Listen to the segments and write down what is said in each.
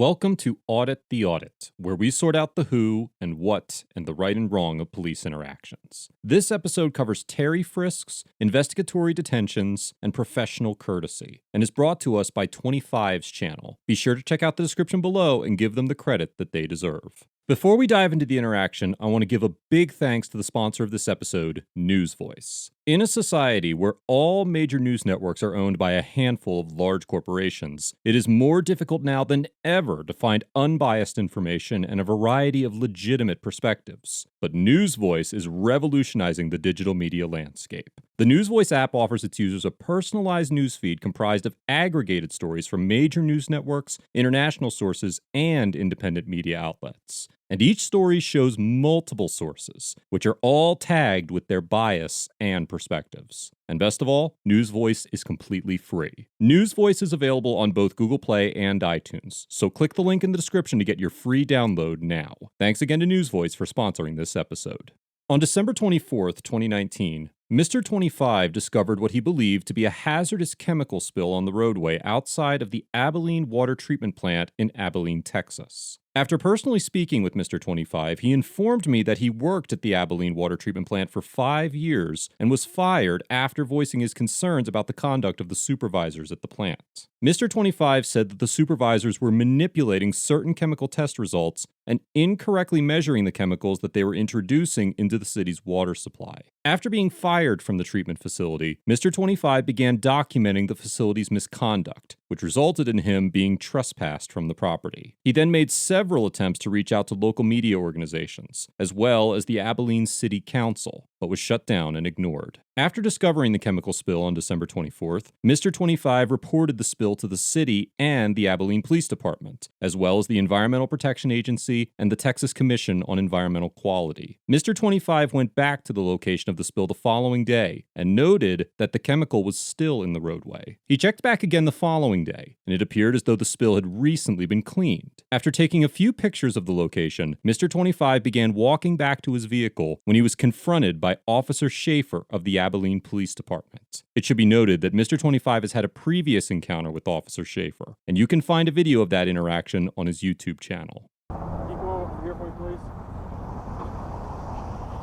Welcome to Audit the Audit, where we sort out the who and what and the right and wrong of police interactions. This episode covers Terry frisks, investigatory detentions, and professional courtesy, and is brought to us by 25's channel. Be sure to check out the description below and give them the credit that they deserve. Before we dive into the interaction, I want to give a big thanks to the sponsor of this episode, News Voice. In a society where all major news networks are owned by a handful of large corporations, it is more difficult now than ever to find unbiased information and a variety of legitimate perspectives. But News Voice is revolutionizing the digital media landscape. The News Voice app offers its users a personalized newsfeed comprised of aggregated stories from major news networks, international sources, and independent media outlets. And each story shows multiple sources, which are all tagged with their bias and perspectives. And best of all, News Voice is completely free. News Voice is available on both Google Play and iTunes, so click the link in the description to get your free download now. Thanks again to News Voice for sponsoring this episode. On December 24th, 2019, Mr. 25 discovered what he believed to be a hazardous chemical spill on the roadway outside of the Abilene Water Treatment Plant in Abilene, Texas. After personally speaking with Mr. 25, he informed me that he worked at the Abilene Water Treatment Plant for 5 years and was fired after voicing his concerns about the conduct of the supervisors at the plant. Mr. 25 said that the supervisors were manipulating certain chemical test results and incorrectly measuring the chemicals that they were introducing into the city's water supply. After being fired from the treatment facility, Mr. 25 began documenting the facility's misconduct, which resulted in him being trespassed from the property. He then made several attempts to reach out to local media organizations, as well as the Abilene City Council, but was shut down and ignored. After discovering the chemical spill on December 24th, Mr. 25 reported the spill to the city and the Abilene Police Department, as well as the Environmental Protection Agency and the Texas Commission on Environmental Quality. Mr. 25 went back to the location of the spill the following day and noted that the chemical was still in the roadway. He checked back again the following day, and it appeared as though the spill had recently been cleaned. After taking a few pictures of the location, Mr. 25 began walking back to his vehicle when he was confronted by Officer Schaefer of the Abilene Police Department. It should be noted that Mr. 25 has had a previous encounter with Officer Schaefer, and you can find a video of that interaction on his YouTube channel. Can you go over here for me, please?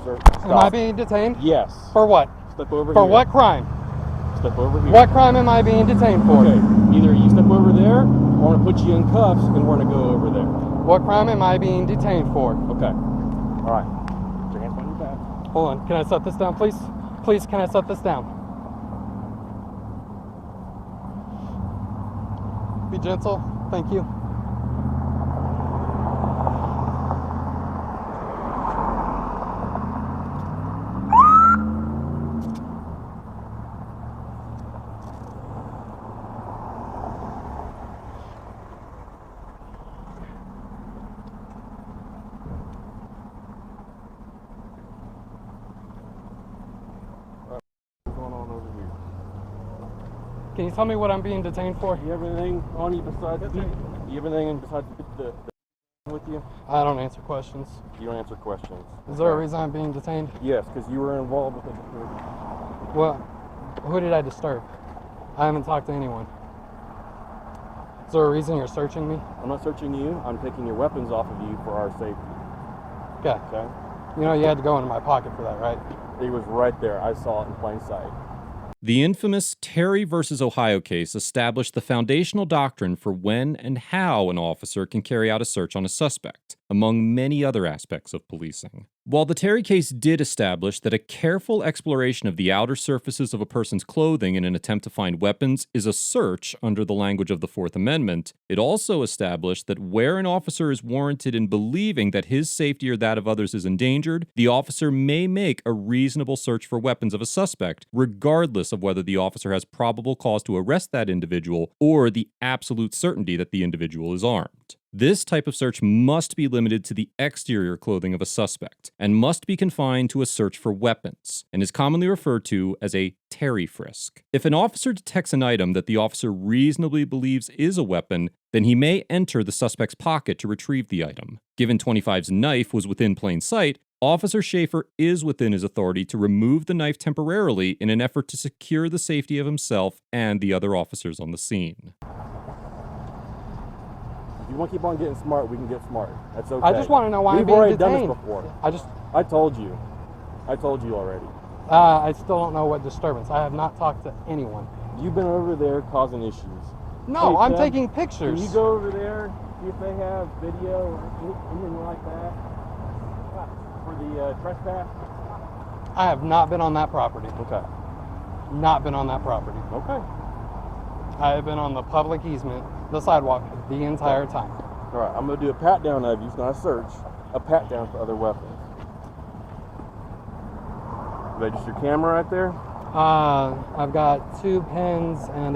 Sir, stop. Am I being detained? Yes. For what? Step over here. For what crime? Step over here. What crime am I being detained for? Okay, either you step over there, or I'm going to put you in cuffs and we're going to go over there. What crime am I being detained for? Okay. All right. Put your hands behind your back. Hold on. Can I set this down, please? Please, can I set this down? Be gentle. Thank you. Can you tell me what I'm being detained for? You have anything on you besides you have anything besides the with you? I don't answer questions. You don't answer questions. Is there a reason I'm being detained? Yes, because you were involved with it. Well, who did I disturb? I haven't talked to anyone. Is there a reason you're searching me? I'm not searching you. I'm taking your weapons off of you for our safety. Okay. Okay? You know you had to go into my pocket for that, right? It was right there. I saw it in plain sight. The infamous Terry versus Ohio case established the foundational doctrine for when and how an officer can carry out a search on a suspect, among many other aspects of policing. While the Terry case did establish that a careful exploration of the outer surfaces of a person's clothing in an attempt to find weapons is a search under the language of the Fourth Amendment, it also established that where an officer is warranted in believing that his safety or that of others is endangered, the officer may make a reasonable search for weapons of a suspect, regardless of whether the officer has probable cause to arrest that individual or the absolute certainty that the individual is armed. This type of search must be limited to the exterior clothing of a suspect and must be confined to a search for weapons and is commonly referred to as a Terry frisk. If an officer detects an item that the officer reasonably believes is a weapon, then he may enter the suspect's pocket to retrieve the item. Given 25's knife was within plain sight, Officer Schaefer is within his authority to remove the knife temporarily in an effort to secure the safety of himself and the other officers on the scene. You want to keep on getting smart, we can get smart. That's okay. I just want to know why We've I'm being already detained. done this before. I I told you already. I still don't know what disturbance. I have not talked to anyone. You've been over there causing issues. No, Hey, I'm Tim, taking pictures. Can you go over there, see if they have video or anything like that for the trespass? I have not been on that property. Okay. Not been on that property. Okay. I have been on the public easement, the sidewalk, the entire time. All right, I'm going to do a pat down of you. It's not a search. A pat down for other weapons. Register camera right there. I've got 2 pens and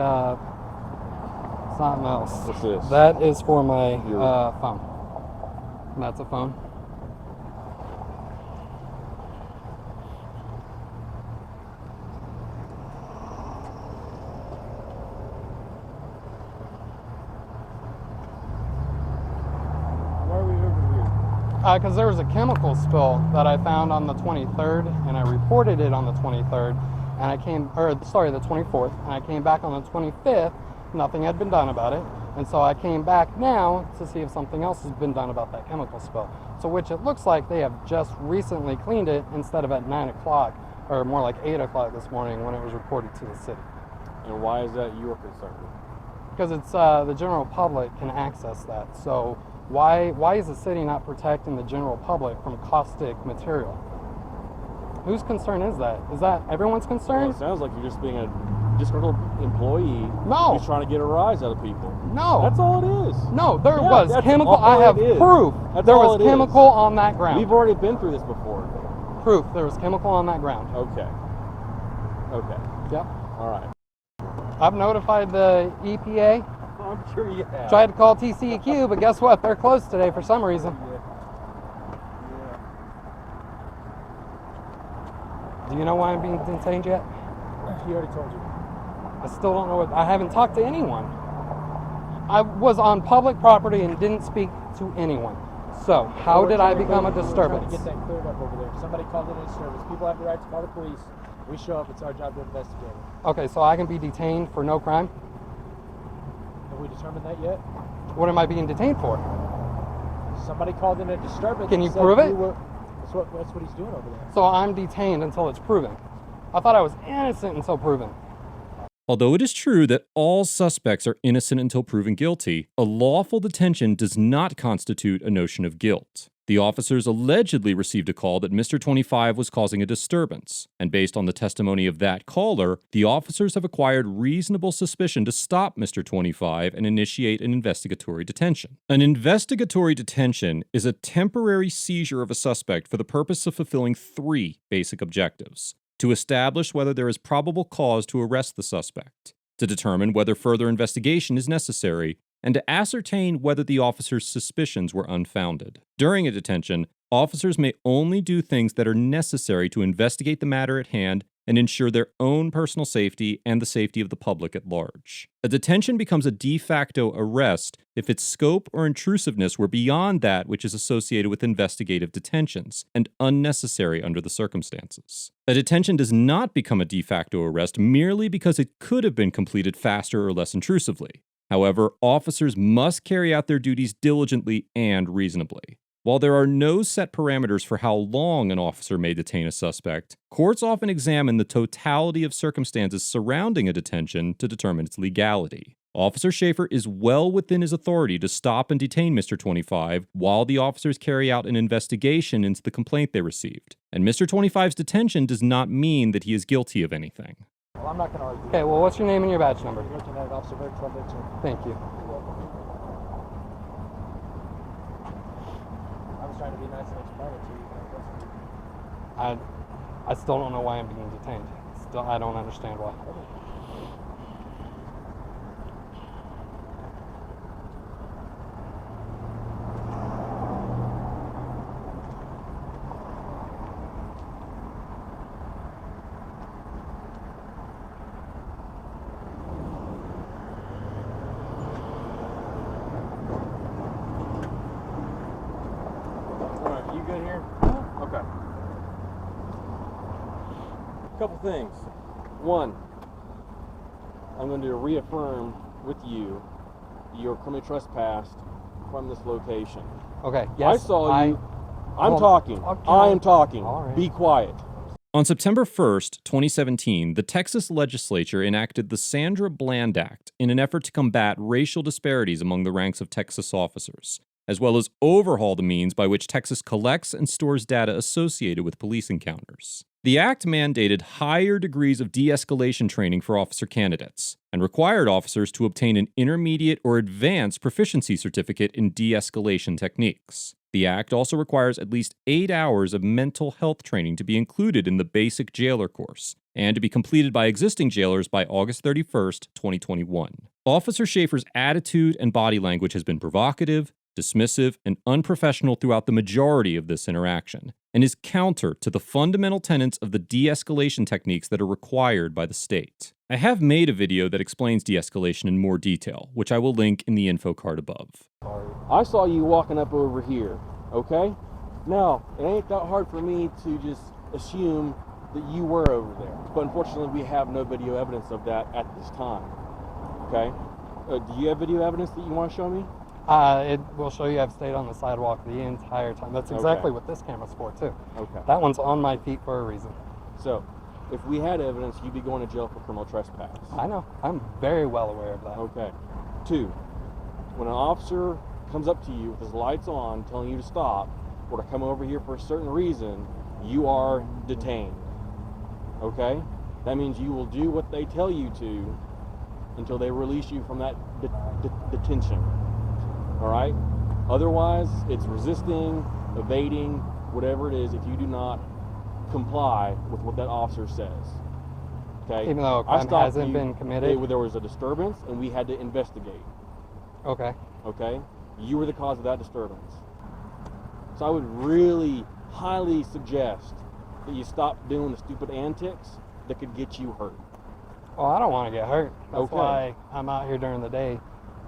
something else. What's this? That is for my phone. That's a phone. Why are we over here? Because there was a chemical spill that I found on the 23rd, and I reported it on the 23rd, and the 24th, and I came back on the 25th. Nothing had been done about it, and so I came back now to see if something else has been done about that chemical spill. So which it looks like they have just recently cleaned it instead of at 9 o'clock, or more like 8 o'clock this morning when it was reported to the city. And why is that your concern? Because it's the general public can access that. So why is the city not protecting the general public from caustic material? Whose concern is that? Is that everyone's Well, concern? it sounds like you're just being a disgruntled employee. No. Who's trying to get a rise out of people. No. That's all it is. No, there Yeah, was that's chemical. all I have it is. proof. That's There all was it is. chemical on that ground. We've already been through this before. Proof. There was chemical on that ground. Okay. Okay. Yep. All right. I've notified the EPA. I'm sure you have. Tried to call TCEQ, but guess what? They're closed today for some reason. Yeah. Do you know why I'm being detained yet? He already told you. I still don't know what. I haven't talked to anyone. I was on public property and didn't speak to anyone. So how did I become a Trying disturbance? to get that cleared up over there. Somebody called in a disturbance. People have the right to call the police. We show up. It's our job to investigate it. Okay, so I can be detained for no crime? Have we determined that yet? What am I being detained for? Somebody called in a disturbance. Can and you said prove it? That's what he's doing over there. So I'm detained until it's proven. I thought I was innocent until proven. Although it is true that all suspects are innocent until proven guilty, a lawful detention does not constitute a notion of guilt. The officers allegedly received a call that Mr. 25 was causing a disturbance, and based on the testimony of that caller, the officers have acquired reasonable suspicion to stop Mr. 25 and initiate an investigatory detention. An investigatory detention is a temporary seizure of a suspect for the purpose of fulfilling 3 basic objectives: to establish whether there is probable cause to arrest the suspect, to determine whether further investigation is necessary, and to ascertain whether the officer's suspicions were unfounded. During a detention, officers may only do things that are necessary to investigate the matter at hand and ensure their own personal safety and the safety of the public at large. A detention becomes a de facto arrest if its scope or intrusiveness were beyond that which is associated with investigative detentions and unnecessary under the circumstances. A detention does not become a de facto arrest merely because it could have been completed faster or less intrusively. However, officers must carry out their duties diligently and reasonably. While there are no set parameters for how long an officer may detain a suspect, courts often examine the totality of circumstances surrounding a detention to determine its legality. Officer Schaefer is well within his authority to stop and detain Mr. 25 while the officers carry out an investigation into the complaint they received. And Mr. 25's detention does not mean that he is guilty of anything. Well, I'm not going to argue. Okay, well, what's your name and your badge number? Lieutenant Officer Rick Trumbull. Thank you. I was trying to be nice and explain it to you. I still don't know why I'm being detained. Still, I don't understand why. Alright, you good here? Okay. Couple things. One, I'm going to reaffirm with you your criminally trespassed from this location. Okay, yes, I saw you. I'm Well, talking. okay. I am talking. All right. Be quiet. On September 1st, 2017, the Texas legislature enacted the Sandra Bland Act in an effort to combat racial disparities among the ranks of Texas officers, as well as overhaul the means by which Texas collects and stores data associated with police encounters. The act mandated higher degrees of de-escalation training for officer candidates and required officers to obtain an intermediate or advanced proficiency certificate in de-escalation techniques. The act also requires at least 8 hours of mental health training to be included in the basic jailer course and to be completed by existing jailers by August 31st, 2021. Officer Schaefer's attitude and body language has been provocative, dismissive, and unprofessional throughout the majority of this interaction, and is counter to the fundamental tenets of the de-escalation techniques that are required by the state. I have made a video that explains de-escalation in more detail, which I will link in the info card above. I saw you walking up over here, okay? Now, it ain't that hard for me to just assume that you were over there. But unfortunately, we have no video evidence of that at this time, okay? Do you have video evidence that you want to show me? It will show you I've stayed on the sidewalk the entire time. That's exactly what this camera's for, too. Okay. That one's on my feet for a reason. So, if we had evidence, you'd be going to jail for criminal trespass. I know. I'm very well aware of that. Okay. 2, when an officer comes up to you with his lights on, telling you to stop or to come over here for a certain reason, you are detained. Okay? That means you will do what they tell you to until they release you from that detention. All right? Otherwise, it's resisting, evading, whatever it is, if you do not comply with what that officer says. Okay? Even though a crime hasn't been committed? There was a disturbance, and we had to investigate. Okay. Okay? You were the cause of that disturbance. So I would really highly suggest that you stop doing the stupid antics that could get you hurt. Well, I don't want to get hurt. That's Okay. why I'm out here during the day,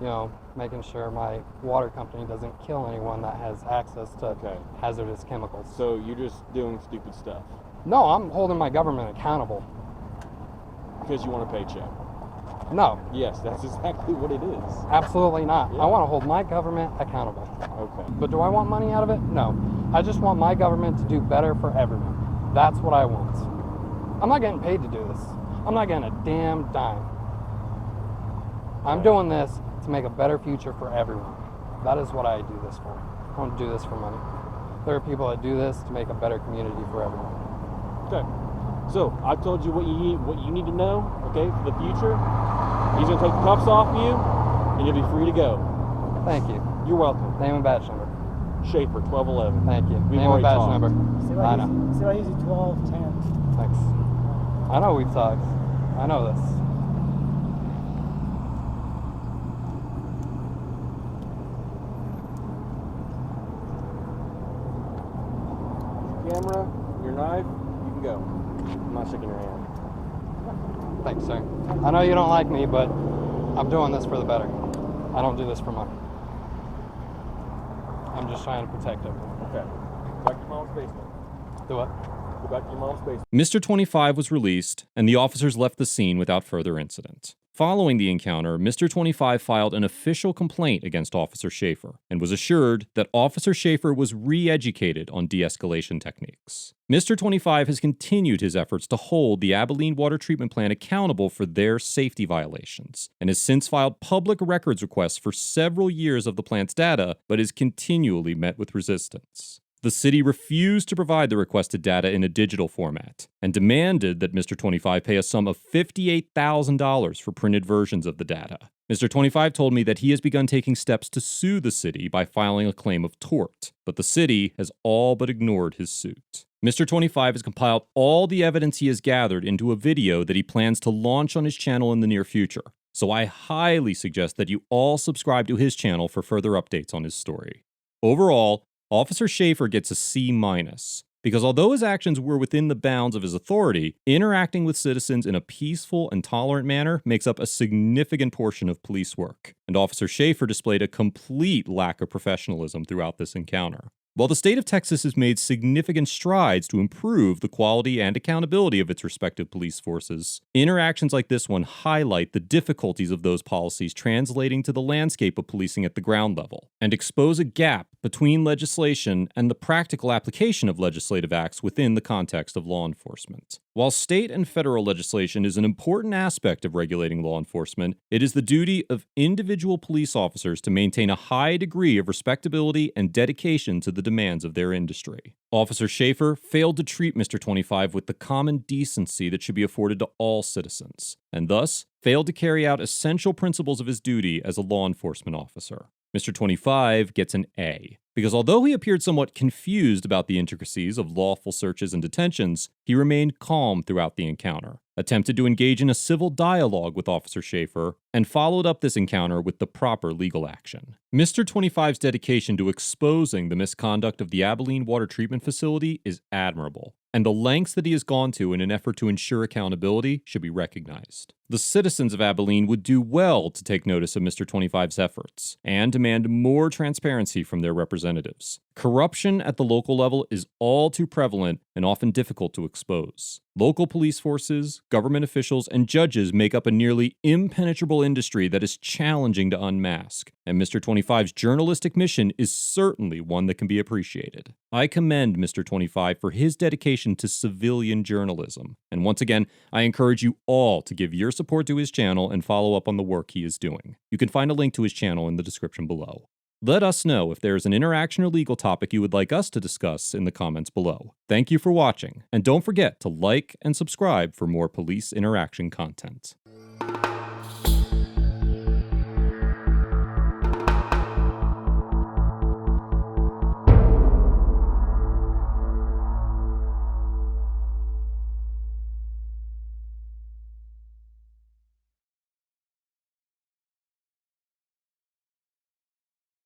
you know, making sure my water company doesn't kill anyone that has access to Okay. hazardous chemicals. So you're just doing stupid stuff No, I'm holding my government accountable. because you want a paycheck. No, Yes, that's exactly what it is. absolutely not. Yeah. I want to hold my government accountable. Okay. But do I want money out of it? No. I just want my government to do better for everyone. That's what I want. I'm not getting paid to do this. I'm not getting a damn dime. I'm doing this to make a better future for everyone. That is what I do this for. I don't do this for money. There are people that do this to make a better community for everyone. Okay. So I've told you what you need to know, okay, for the future. He's gonna take the cuffs off you and you'll be free to go. Thank you. You're welcome. Name and badge number. Schaefer, 1211. Thank you. We've Name and already badge talked. number. See I why know. he's, see why he's a 1210. Thanks. I know we've talked. I know this. Camera, your knife, you can go. I'm not shaking your hand. Thanks, sir. I know you don't like me, but I'm doing this for the better. I don't do this for money. I'm just trying to protect everyone. Okay. Go back to your mom's basement. Do what? Go back to your mom's basement. Mr. 25 was released, and the officers left the scene without further incident. Following the encounter, Mr. 25 filed an official complaint against Officer Schaefer and was assured that Officer Schaefer was re-educated on de-escalation techniques. Mr. 25 has continued his efforts to hold the Abilene Water Treatment Plant accountable for their safety violations and has since filed public records requests for several years of the plant's data, but is continually met with resistance. The city refused to provide the requested data in a digital format and demanded that Mr. 25 pay a sum of $58,000 for printed versions of the data. Mr. 25 told me that he has begun taking steps to sue the city by filing a claim of tort, but the city has all but ignored his suit. Mr. 25 has compiled all the evidence he has gathered into a video that he plans to launch on his channel in the near future, so I highly suggest that you all subscribe to his channel for further updates on his story. Overall, Officer Schaefer gets a C-, because although his actions were within the bounds of his authority, interacting with citizens in a peaceful and tolerant manner makes up a significant portion of police work, and Officer Schaefer displayed a complete lack of professionalism throughout this encounter. While the state of Texas has made significant strides to improve the quality and accountability of its respective police forces, interactions like this one highlight the difficulties of those policies translating to the landscape of policing at the ground level, and expose a gap between legislation and the practical application of legislative acts within the context of law enforcement. While state and federal legislation is an important aspect of regulating law enforcement, it is the duty of individual police officers to maintain a high degree of respectability and dedication to the demands of their industry. Officer Schaefer failed to treat Mr. 25 with the common decency that should be afforded to all citizens, and thus failed to carry out essential principles of his duty as a law enforcement officer. Mr. 25 gets an A, because although he appeared somewhat confused about the intricacies of lawful searches and detentions, he remained calm throughout the encounter, attempted to engage in a civil dialogue with Officer Schaefer, and followed up this encounter with the proper legal action. Mr. 25's dedication to exposing the misconduct of the Abilene Water Treatment Facility is admirable, and the lengths that he has gone to in an effort to ensure accountability should be recognized. The citizens of Abilene would do well to take notice of Mr. 25's efforts and demand more transparency from their representatives. Corruption at the local level is all too prevalent and often difficult to expose. Local police forces, government officials, and judges make up a nearly impenetrable industry that is challenging to unmask, and Mr. 25's journalistic mission is certainly one that can be appreciated. I commend Mr. 25 for his dedication to civilian journalism, and once again, I encourage you all to give your support to his channel and follow up on the work he is doing. You can find a link to his channel in the description below. Let us know if there is an interaction or legal topic you would like us to discuss in the comments below. Thank you for watching, and don't forget to like and subscribe for more police interaction content.